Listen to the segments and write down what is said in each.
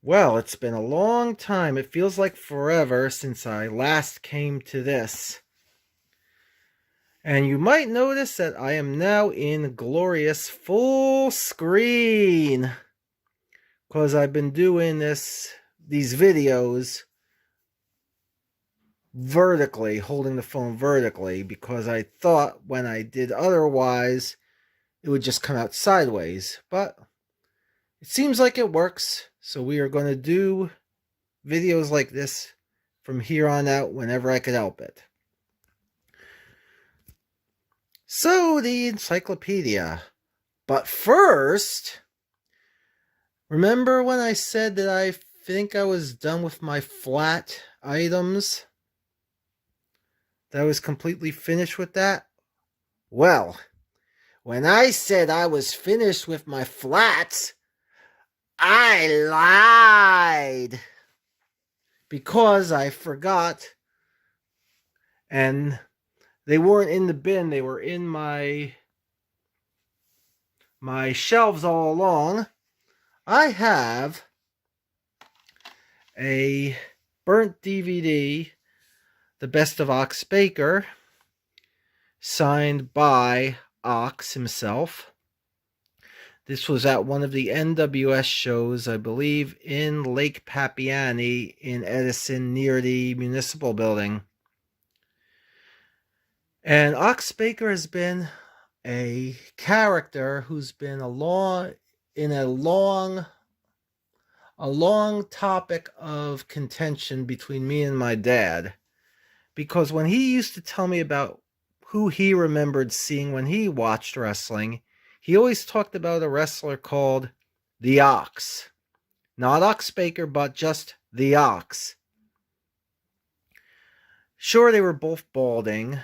Well, it's been a long time. It feels like forever since I last came to this. And you might notice that I am now in glorious full screen. Because I've been doing these videos vertically, holding the phone vertically, because I thought when I did otherwise, it would just come out sideways. But it seems like it works. So we are going to do videos like this from here on out whenever I could help it. So, the encyclopedia. But first, remember when I said that I think I was done with my flat items? That I was completely finished with that? Well, when I said I was finished with my flats, I lied. Because I forgot, and they weren't in the bin, they were in my shelves all along. I have a burnt DVD, The Best of Ox Baker, signed by Ox himself. This was at one of the NWS shows, I believe, in Lake Papiani in Edison, near the municipal building. And Ox Baker has been a character who's been a long topic of contention between me and my dad. Because when he used to tell me about who he remembered seeing when he watched wrestling, he always talked about a wrestler called The Ox. Not Ox Baker, but just The Ox. Sure, they were both balding,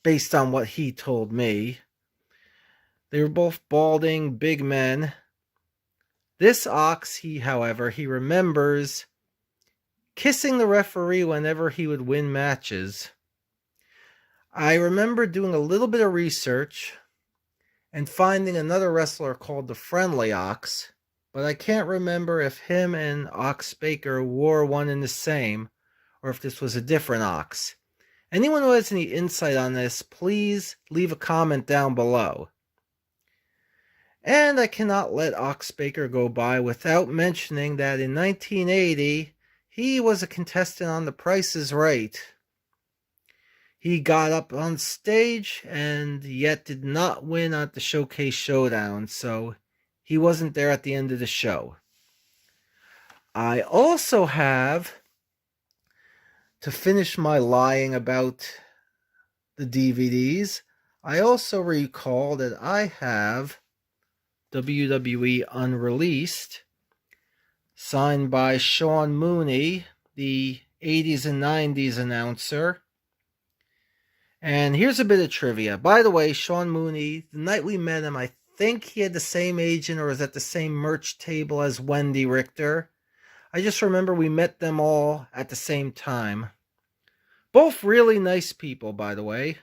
based on what he told me. They were both balding, big men. This Ox, however, he remembers kissing the referee whenever he would win matches. I remember doing a little bit of research and finding another wrestler called the Friendly Ox, but I can't remember if him and Ox Baker wore one and the same, or if this was a different Ox. Anyone who has any insight on this, please leave a comment down below. And I cannot let Ox Baker go by without mentioning that in 1980, he was a contestant on The Price is Right. He got up on stage and yet did not win at the Showcase Showdown, so he wasn't there at the end of the show. I also have, to finish my lying about the DVDs, I also recall that I have WWE Unreleased, signed by Sean Mooney, the 80s and 90s announcer. And here's a bit of trivia. By the way, Sean Mooney, the night we met him, I think he had the same agent or was at the same merch table as Wendy Richter. I just remember we met them all at the same time. Both really nice people, by the way.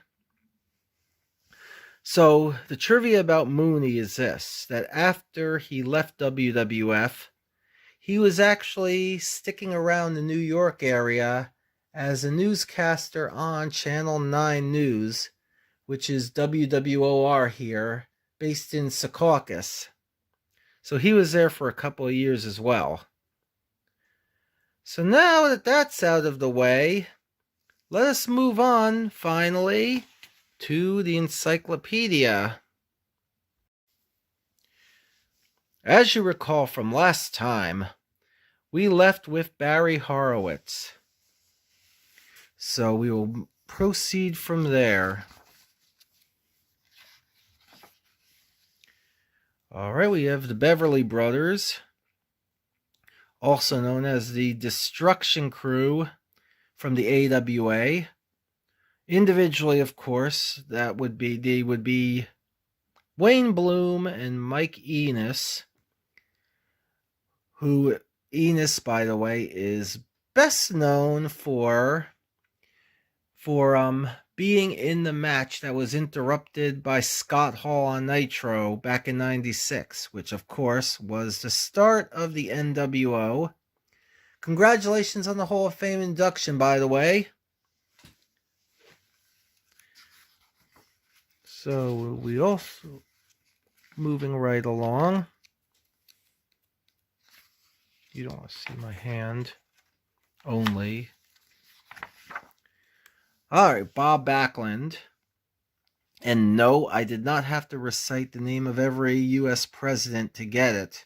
So, the trivia about Mooney is this, that after he left WWF, he was actually sticking around the New York area as a newscaster on Channel 9 News, which is WWOR here, based in Secaucus. So he was there for a couple of years as well. So now that that's out of the way, let us move on, finally, to the encyclopedia. As you recall from last time, we left with Barry Horowitz. So we will proceed from there. Alright, we have the Beverly Brothers, also known as the Destruction Crew from the AWA. Individually, of course, they would be Wayne Bloom and Mike Enos, who Enos, by the way, is best known for being in the match that was interrupted by Scott Hall on Nitro back in '96, which of course was the start of the NWO. Congratulations on the Hall of Fame induction, by the way. So we also, moving right along. You don't want to see my hand only. All right, Bob Backlund. And no, I did not have to recite the name of every U.S. president to get it.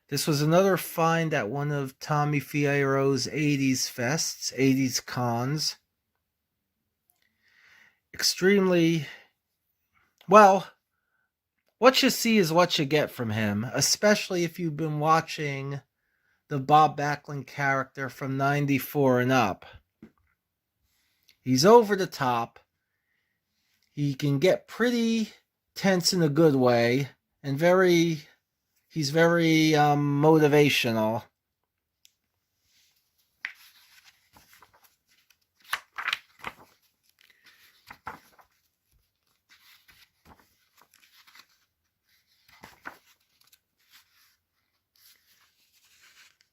This was another find at one of Tommy Fierro's 80s fests, 80s cons. Extremely, well, what you see is what you get from him, especially if you've been watching the Bob Backlund character from '94 and up. He's over the top. He can get pretty tense in a good way, and he's very motivational.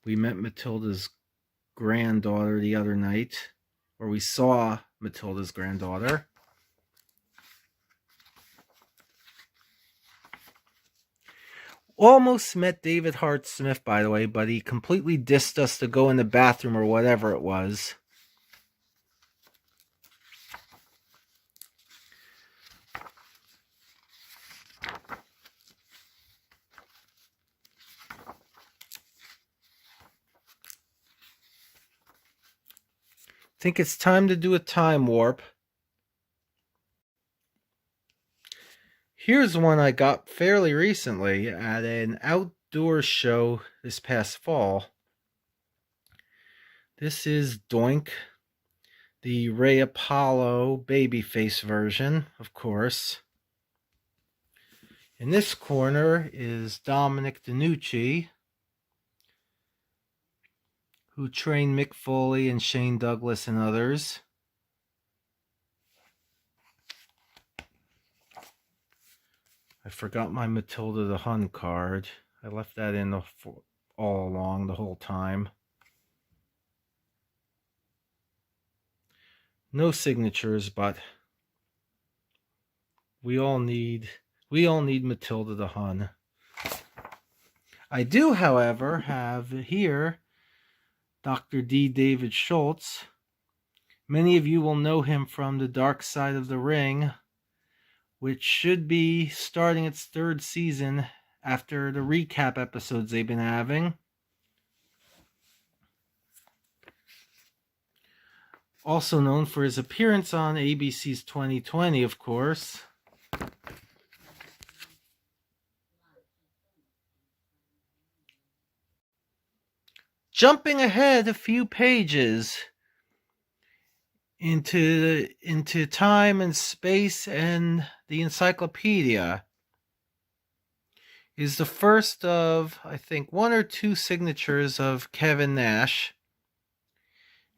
We met Matilda's granddaughter the other night, or we saw Matilda's granddaughter. Almost met David Hart Smith, by the way, but he completely dissed us to go in the bathroom or whatever it was. I think it's time to do a time warp. Here's one I got fairly recently at an outdoor show this past fall. This is Doink, the Ray Apollo babyface version, of course. In this corner is Dominic DeNucci, who trained Mick Foley and Shane Douglas and others. I forgot my Matilda the Hun card. I left that in all along the whole time. No signatures, but we all need Matilda the Hun. I do, however, have here Dr. D David Schultz. Many of you will know him from The Dark Side of the Ring, which should be starting its third season after the recap episodes they've been having. Also known for his appearance on ABC's 2020, of course. Jumping ahead a few pages into time and space and the encyclopedia is the first of, I think, one or two signatures of Kevin Nash.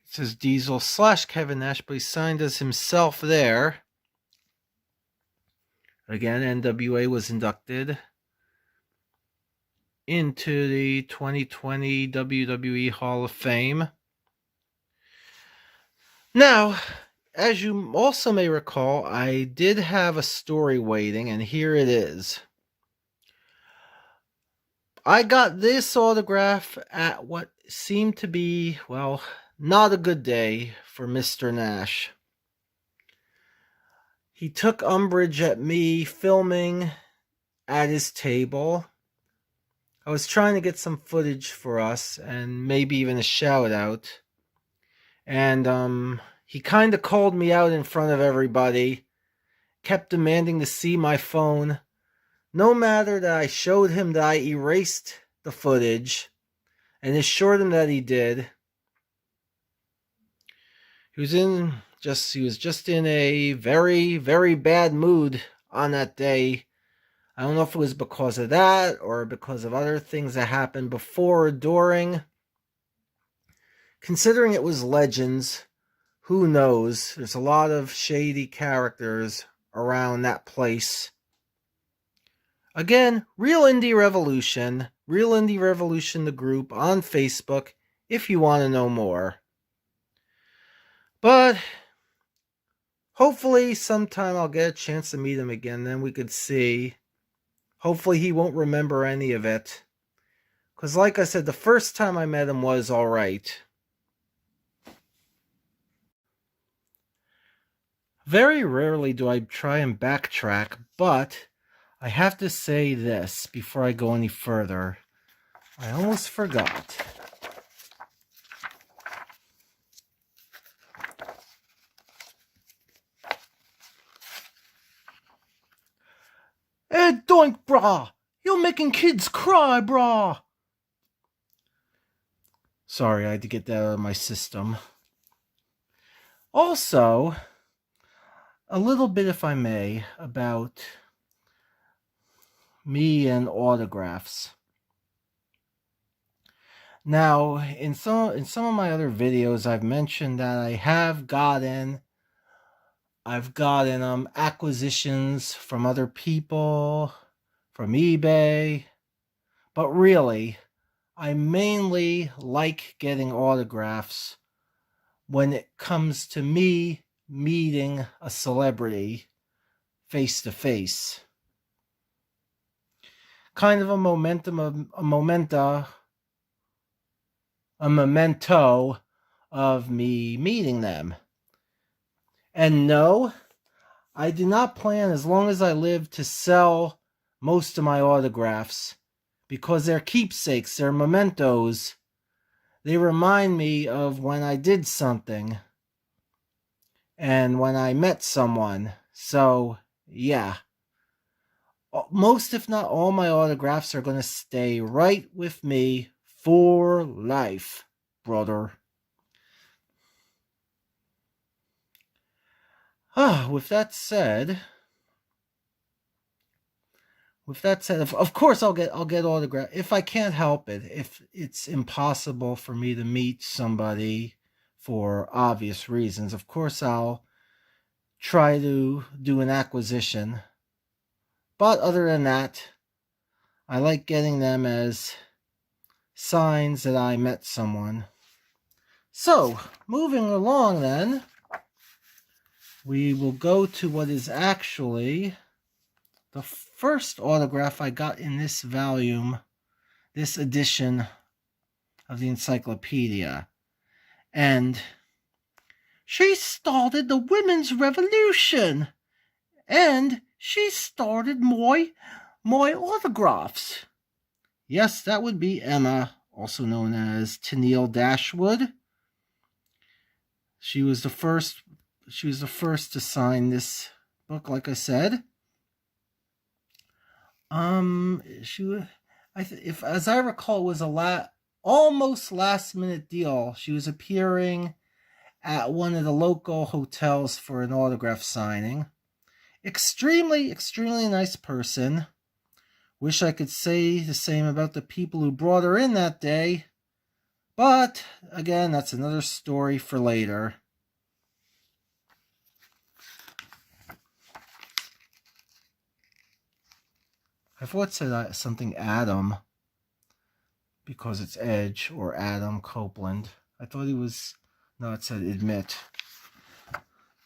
It says Diesel / Kevin Nash, but he's signed as himself there. Again, NWA was inducted into the 2020 WWE Hall of Fame. Now, as you also may recall, I did have a story waiting, and here it is. I got this autograph at what seemed to be, well, not a good day for Mr. Nash. He took umbrage at me filming at his table. I was trying to get some footage for us and maybe even a shout out. And he kind of called me out in front of everybody, kept demanding to see my phone, no matter that I showed him that I erased the footage and assured him that he did. He was just in a very, very bad mood on that day. I don't know if it was because of that or because of other things that happened before or during. Considering it was Legends, who knows? There's a lot of shady characters around that place. Again, Real Indie Revolution, the group on Facebook, if you want to know more. But hopefully sometime I'll get a chance to meet him again, then we could see. Hopefully he won't remember any of it. Because like I said, the first time I met him was alright. Very rarely do I try and backtrack, but I have to say this before I go any further. I almost forgot. Hey, doink, brah! You're making kids cry, brah! Sorry, I had to get that out of my system. Also, a little bit, if I may, about me and autographs. Now, in some of my other videos, I've mentioned that I've gotten acquisitions from other people, from eBay, but really, I mainly like getting autographs when it comes to me meeting a celebrity face to face. Kind of a memento of me meeting them. And no, I do not plan, as long as I live, to sell most of my autographs, because they're keepsakes, they're mementos. They remind me of when I did something and when I met someone. So, yeah. Most, if not all, my autographs are going to stay right with me for life, brother. With that said, of course I'll get autograph if I can't help it. If it's impossible for me to meet somebody for obvious reasons, of course I'll try to do an acquisition. But other than that, I like getting them as signs that I met someone. So, moving along then, we will go to what is actually the first autograph I got in this volume, this edition of the Encyclopedia. And she started the women's revolution. And she started my autographs. Yes, that would be Emma, also known as Tennille Dashwood. She was the first to sign this book, like I said. As I recall, it was almost last minute deal. She was appearing at one of the local hotels for an autograph signing. Extremely, extremely nice person. Wish I could say the same about the people who brought her in that day. But, again, that's another story for later. I thought it said something Adam, because it's Edge, or Adam Copeland. I thought he was... No, it said admit.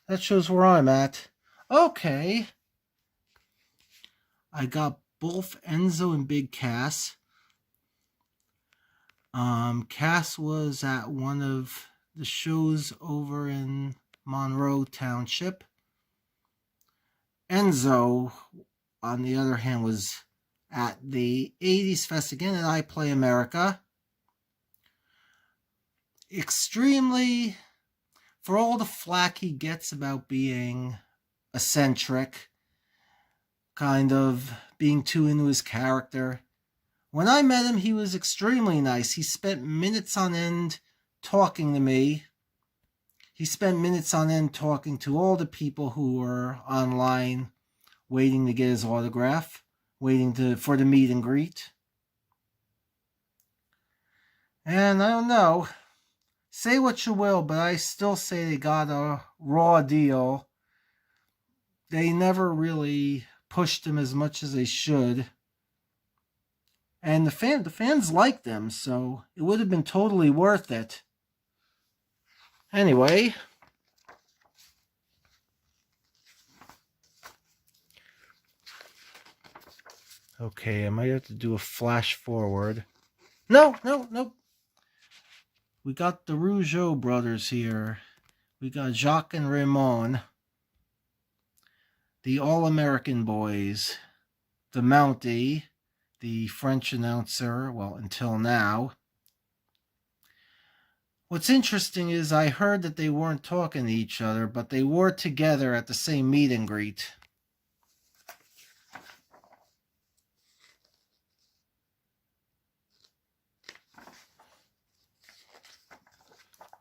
That shows where I'm at. Okay. I got both Enzo and Big Cass. Cass was at one of the shows over in Monroe Township. Enzo, on the other hand, was at the 80s Fest again at I Play America. Extremely, for all the flack he gets about being eccentric, kind of being too into his character, when I met him, he was extremely nice. He spent minutes on end talking to me. He spent minutes on end talking to all the people who were online waiting to get his autograph, for the meet and greet. And I don't know, say what you will, but I still say they got a raw deal. They never really pushed him as much as they should. And the fans like them, so it would have been totally worth it. Anyway, okay, I might have to do a flash forward. No. We got the Rougeau brothers here. We got Jacques and Raymond, the All-American boys, the Mountie, the French announcer, well, until now. What's interesting is I heard that they weren't talking to each other, but they were together at the same meet and greet.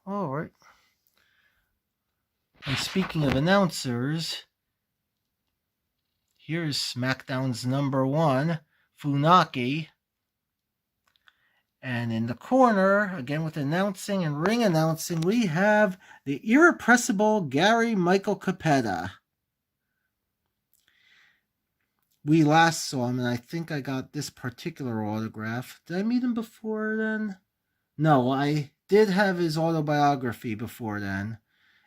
All right. And speaking of announcers, here's SmackDown's number 1, Funaki. And in the corner, again with announcing and ring announcing, we have the irrepressible Gary Michael Capetta. We last saw him, and I think I got this particular autograph. Did I meet him before then? No, I did have his autobiography before then.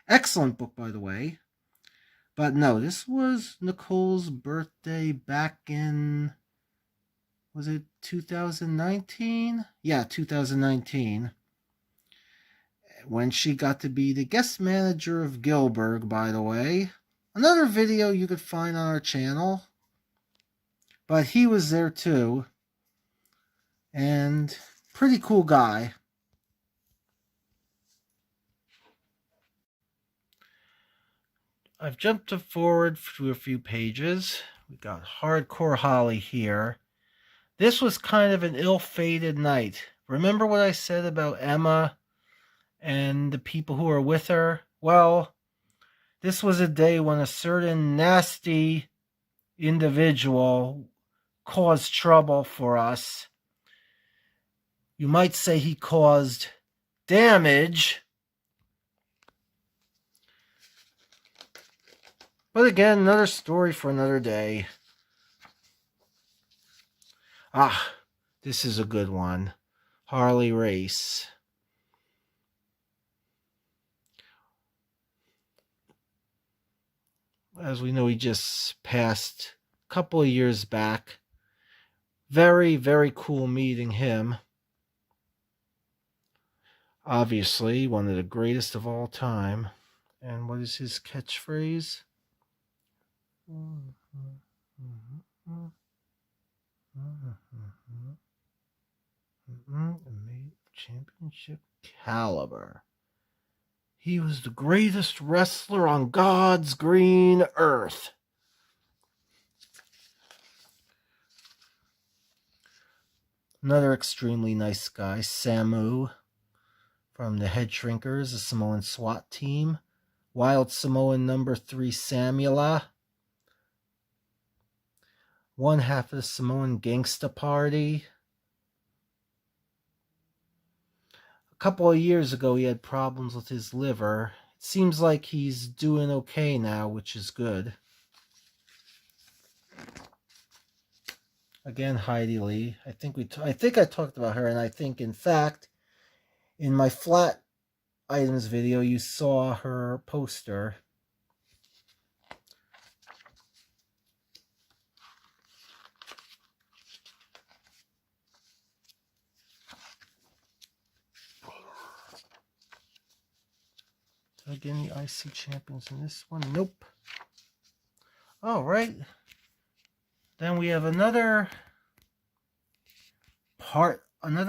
Excellent book, by the way. But no, this was Nicole's birthday back in... Was it 2019? Yeah, 2019. When she got to be the guest manager of Gilbert, by the way. Another video you could find on our channel. But he was there too. And pretty cool guy. I've jumped forward to a few pages. We got Hardcore Holly here. This was kind of an ill-fated night. Remember what I said about Emma and the people who were with her? Well, this was a day when a certain nasty individual caused trouble for us. You might say he caused damage. But again, another story for another day. Ah, this is a good one. Harley Race. As we know, he just passed a couple of years back. Very, very cool meeting him. Obviously, one of the greatest of all time. And what is his catchphrase? Championship caliber. He was the greatest wrestler on God's green earth. Another extremely nice guy, Samu, from the Head Shrinkers, the Samoan SWAT team. Wild Samoan number 3, Samula. One half of the Samoan Gangsta Party. A couple of years ago, he had problems with his liver. It seems like he's doing okay now, which is good. Again, Heidi Lee. I think I talked about her, and I think, in fact, in my flat items video, you saw her poster. Did I get any IC champions in this one? Nope. All right. Then we have another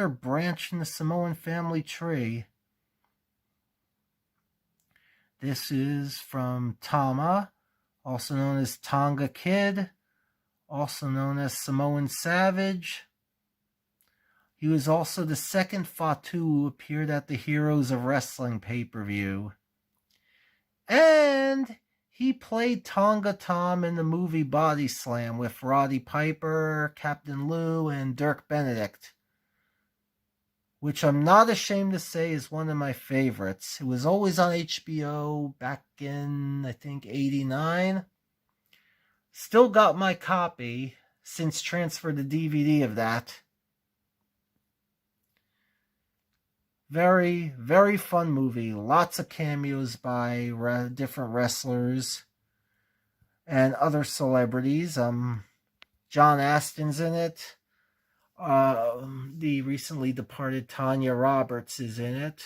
branch in the Samoan family tree. This is from Tama, also known as Tonga Kid, also known as Samoan Savage. He was also the second Fatu who appeared at the Heroes of Wrestling pay-per-view. And he played Tonga Tom in the movie Body Slam with Roddy Piper, Captain Lou, and Dirk Benedict. which I'm not ashamed to say is one of my favorites. It was always on HBO back in, I think, 89. Still got my copy since transferred to DVD of that. Very, very fun movie. Lots of cameos by different wrestlers and other celebrities. John Astin's in it. The recently departed Tanya Roberts is in it.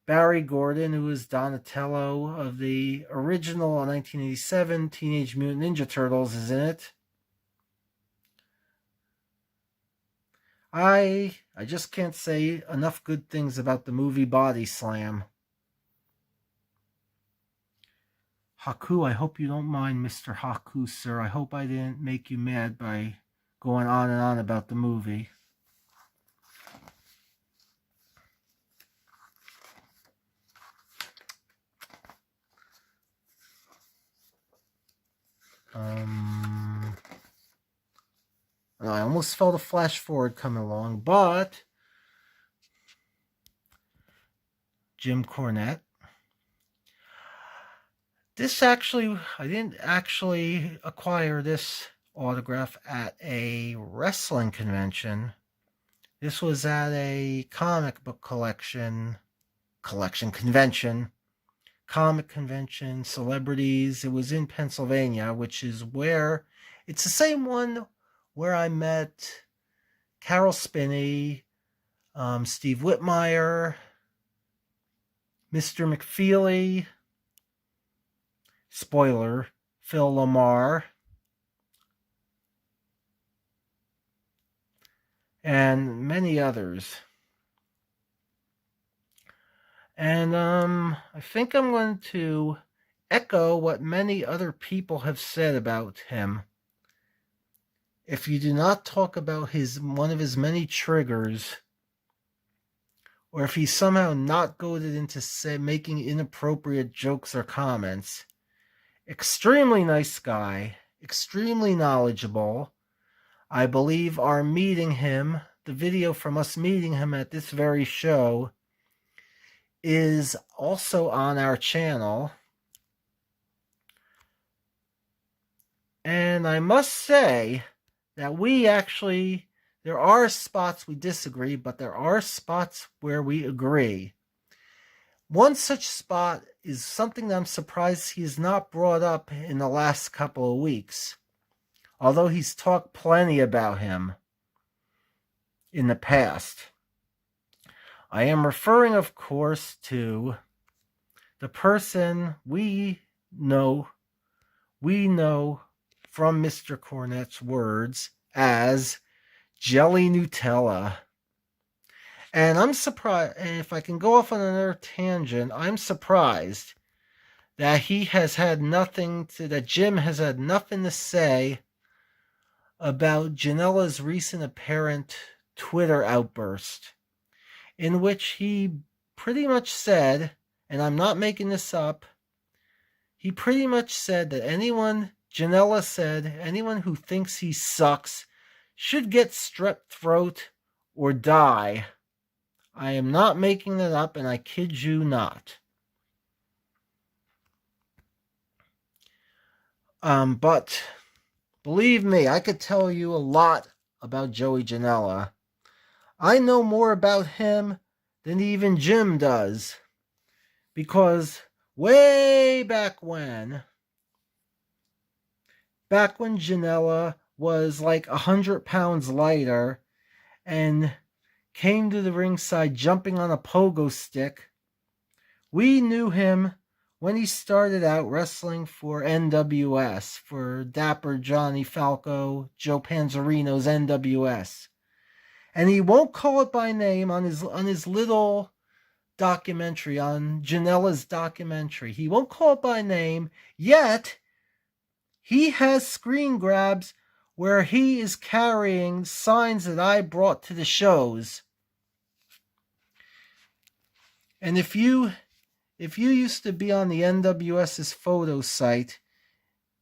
Barry Gordon, who is Donatello of the original 1987 Teenage Mutant Ninja Turtles, is in it. I just can't say enough good things about the movie Body Slam. Haku, I hope you don't mind, Mr. Haku, sir. I hope I didn't make you mad by going on and on about the movie. I almost felt a flash forward coming along, but Jim Cornette. This actually, I didn't actually acquire this autograph at a wrestling convention. This was at a comic book convention, comic convention, celebrities. It was in Pennsylvania, which is where, it's the same one where I met Carol Spinney, Steve Whitmire, Mr. McFeely, spoiler, Phil Lamar, and many others. And I think I'm going to echo what many other people have said about him. If you do not talk about one of his many triggers, or if he's somehow not goaded into making inappropriate jokes or comments, extremely nice guy, extremely knowledgeable. I believe our meeting him, the video from us meeting him at this very show, is also on our channel. And I must say that there are spots we disagree, but there are spots where we agree. One such spot is something that I'm surprised he has not brought up in the last couple of weeks, although he's talked plenty about him in the past. I am referring, of course, to the person we know from Mr. Cornette's words as Jelly Nutella. And I'm surprised, and if I can go off on another tangent, I'm surprised that Jim has had nothing to say about Janela's recent apparent Twitter outburst, in which he pretty much said, and I'm not making this up, he pretty much said that anyone who thinks he sucks should get strep throat or die. I am not making that up, and I kid you not. But believe me, I could tell you a lot about Joey Janela. I know more about him than even Jim does, because way back when Janela was like 100 pounds lighter and came to the ringside jumping on a pogo stick, we knew him when he started out wrestling for NWS, for Dapper Johnny Falco, Joe Panzerino's NWS. And he won't call it by name on his little documentary, on Janela's documentary. He won't call it by name, yet he has screen grabs where he is carrying signs that I brought to the shows. And if you used to be on the NWS's photo site,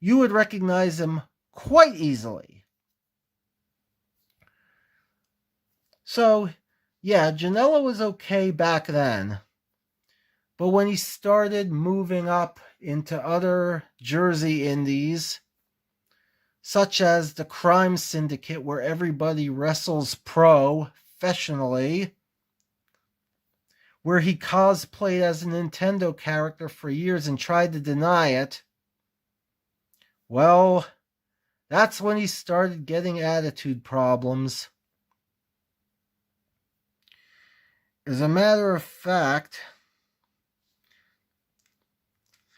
you would recognize him quite easily. So Yeah, Janela was okay back then. But when he started moving up into other Jersey indies, such as the Crime Syndicate, where everybody wrestles professionally, where he cosplayed as a Nintendo character for years and tried to deny it, well, that's when he started getting attitude problems. As a matter of fact,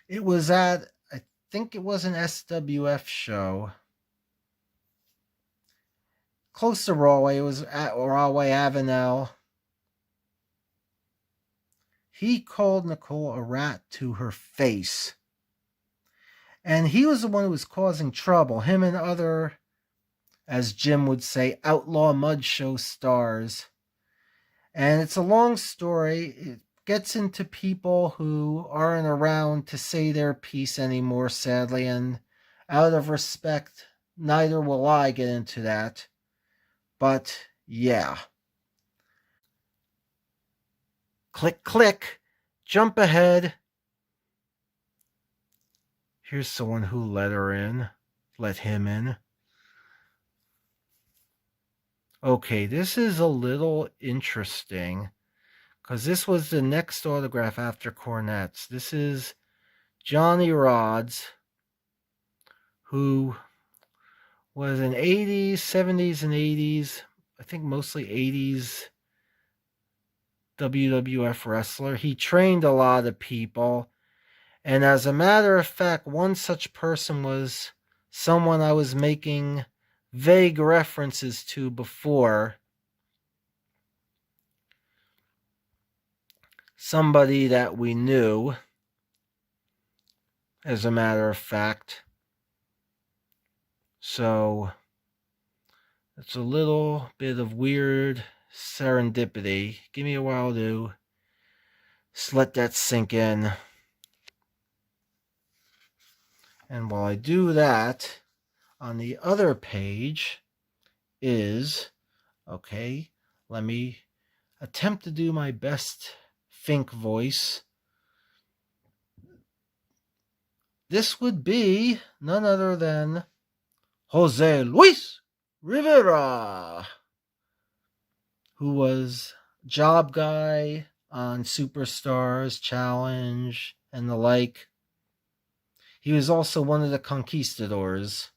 it was at, I think it was an SWF show. Close to Rahway, it was at Rahway Avenel. He called Nicole a rat to her face. And he was the one who was causing trouble. Him and other, as Jim would say, outlaw mud show stars. And it's a long story. It gets into people who aren't around to say their piece anymore, sadly. And out of respect, neither will I get into that. But yeah. Click, click. Jump ahead. Here's someone who let him in. Okay, this is a little interesting because this was the next autograph after Cornette's. This is Johnny Rodz, who was an 80s, 70s, and 80s, I think mostly 80s WWF wrestler. He trained a lot of people. And as a matter of fact, one such person was someone I was making vague references to before. Somebody that we knew, as a matter of fact. So, it's a little bit of weird serendipity. Give me a while to just let that sink in. And while I do that, on the other page is, okay, let me attempt to do my best Fink voice. This would be none other than Jose Luis Rivera, who was job guy on Superstars, Challenge, and the like. He was also one of the conquistadors.